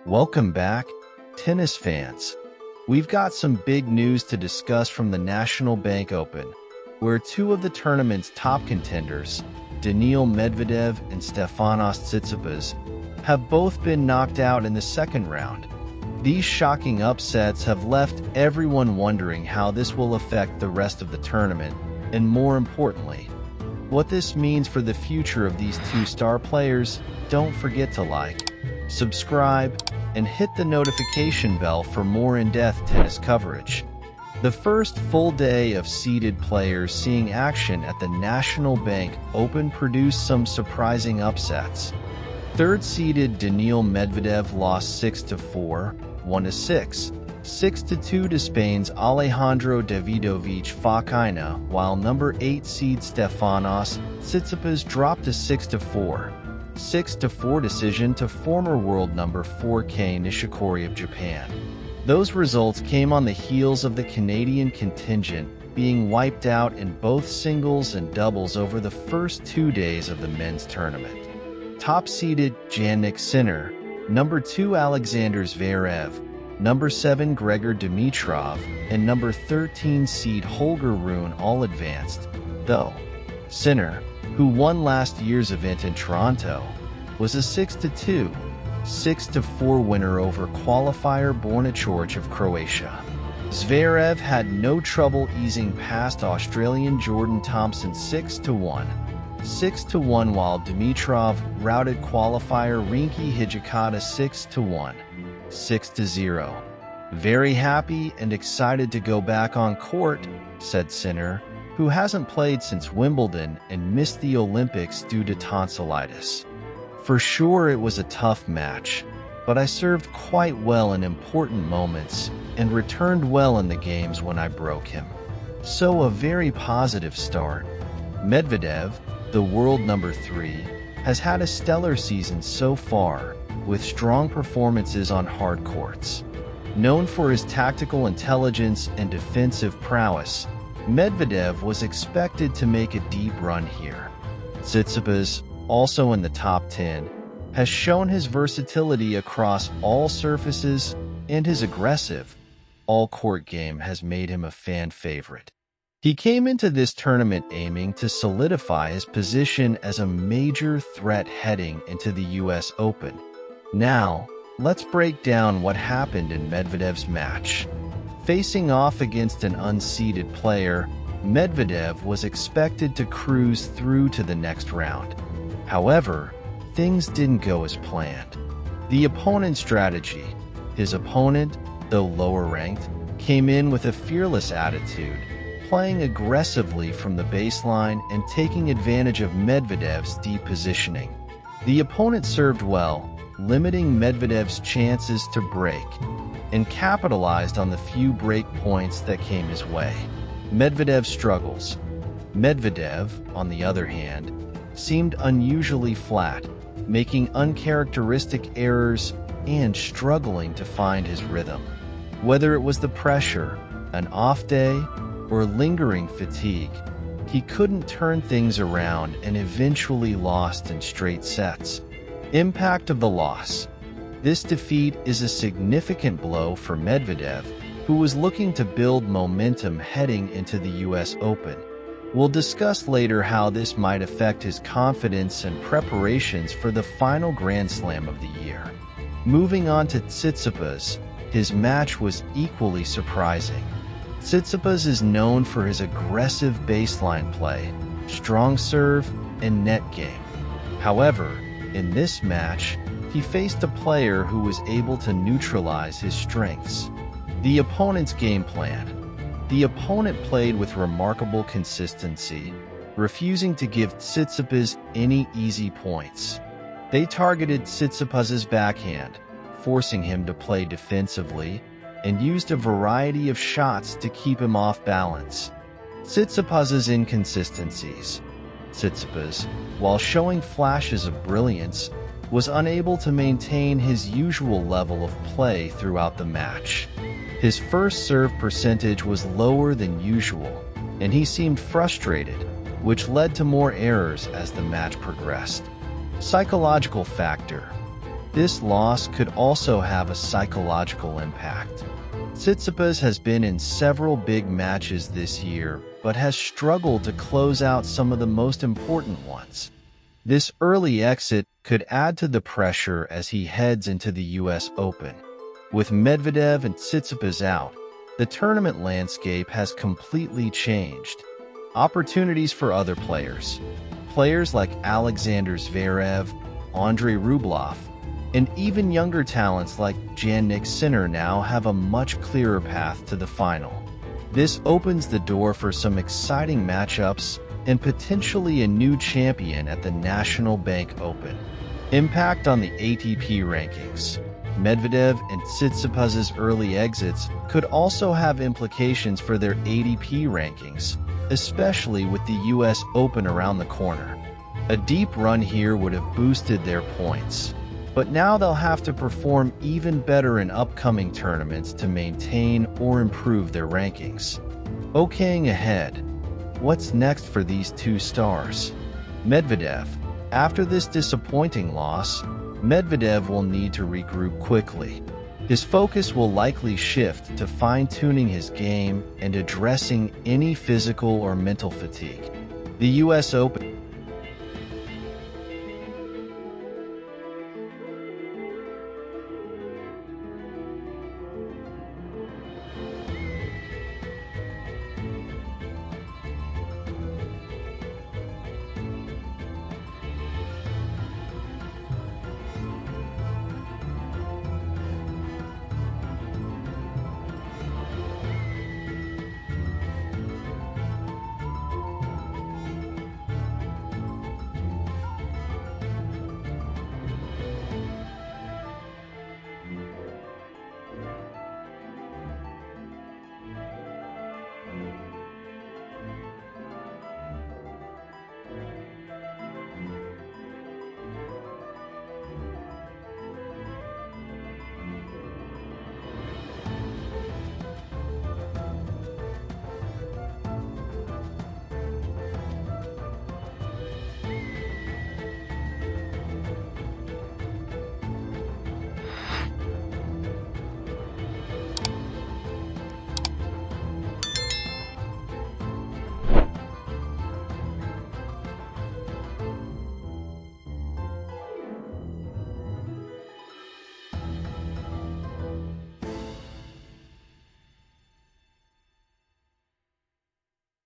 Welcome back, tennis fans. We've got some big news to discuss from the National Bank Open, where two of the tournament's top contenders, Daniil Medvedev and Stefanos Tsitsipas, have both been knocked out in the second round. These shocking upsets have left everyone wondering how this will affect the rest of the tournament, and more importantly, what this means for the future of these two star players. Don't forget to like, subscribe, and hit the notification bell for more in-depth tennis coverage. The first full day of seeded players seeing action at the National Bank Open produced some surprising upsets. Third-seeded Daniil Medvedev lost 6-4, 1-6, 6-2 to Spain's Alejandro Davidovich Fokina, while number 8 seed Stefanos Tsitsipas dropped a 6-4, 6-4 decision to former world number 4 Kei Nishikori of Japan. Those results came on the heels of the Canadian contingent being wiped out in both singles and doubles over the first 2 days of the men's tournament. Top-seeded Jannik Sinner, number 2 Alexander Zverev, number 7 Grigor Dimitrov, and number 13 seed Holger Rune all advanced, though Sinner, who won last year's event in Toronto, was a 6-2, 6-4 winner over qualifier Borna Coric of Croatia. Zverev had no trouble easing past Australian Jordan Thompson 6-1, 6-1, while Dimitrov routed qualifier Rinky Hijikata 6-1, 6-0. Very happy and excited to go back on court, said Sinner, who hasn't played since Wimbledon and missed the Olympics due to tonsillitis. For sure it was a tough match, but I served quite well in important moments and returned well in the games when I broke him. So a very positive start. Medvedev, the world number 3, has had a stellar season so far, with strong performances on hard courts. Known for his tactical intelligence and defensive prowess, Medvedev was expected to make a deep run here. Tsitsipas, also in the top 10, has shown his versatility across all surfaces, and his aggressive, all-court game has made him a fan favorite. He came into this tournament aiming to solidify his position as a major threat heading into the US Open. Now, let's break down what happened in Medvedev's match. Facing off against an unseeded player, Medvedev was expected to cruise through to the next round. However, things didn't go as planned. The opponent's strategy. His opponent, though lower ranked, came in with a fearless attitude, playing aggressively from the baseline and taking advantage of Medvedev's deep positioning. The opponent served well, limiting Medvedev's chances to break, and capitalized on the few break points that came his way. Medvedev struggles. Medvedev, on the other hand, seemed unusually flat, making uncharacteristic errors and struggling to find his rhythm. Whether it was the pressure, an off day, or lingering fatigue, he couldn't turn things around and eventually lost in straight sets. Impact of the loss. This defeat is a significant blow for Medvedev, who was looking to build momentum heading into the US Open. We'll discuss later how this might affect his confidence and preparations for the final Grand Slam of the year. Moving on to Tsitsipas, his match was equally surprising. Tsitsipas is known for his aggressive baseline play, strong serve, and net game. However, in this match, he faced a player who was able to neutralize his strengths. The opponent's game plan. The opponent played with remarkable consistency, refusing to give Tsitsipas any easy points. They targeted Tsitsipas's backhand, forcing him to play defensively, and used a variety of shots to keep him off balance. Tsitsipas's inconsistencies. Tsitsipas, while showing flashes of brilliance, was unable to maintain his usual level of play throughout the match. His first serve percentage was lower than usual, and he seemed frustrated, which led to more errors as the match progressed. Psychological factor. This loss could also have a psychological impact. Tsitsipas has been in several big matches this year, but has struggled to close out some of the most important ones. This early exit could add to the pressure as he heads into the US Open. With Medvedev and Tsitsipas out, the tournament landscape has completely changed. Opportunities for other players like Alexander Zverev, Andrei Rublev, and even younger talents like Jannik Sinner now have a much clearer path to the final. This opens the door for some exciting matchups and potentially a new champion at the National Bank Open. Impact on the ATP rankings. Medvedev and Tsitsipas's early exits could also have implications for their ATP rankings, especially with the US Open around the corner. A deep run here would have boosted their points, but now they'll have to perform even better in upcoming tournaments to maintain or improve their rankings. Okaying ahead, what's next for these two stars? Medvedev. After this disappointing loss, Medvedev will need to regroup quickly. His focus will likely shift to fine-tuning his game and addressing any physical or mental fatigue. The US Open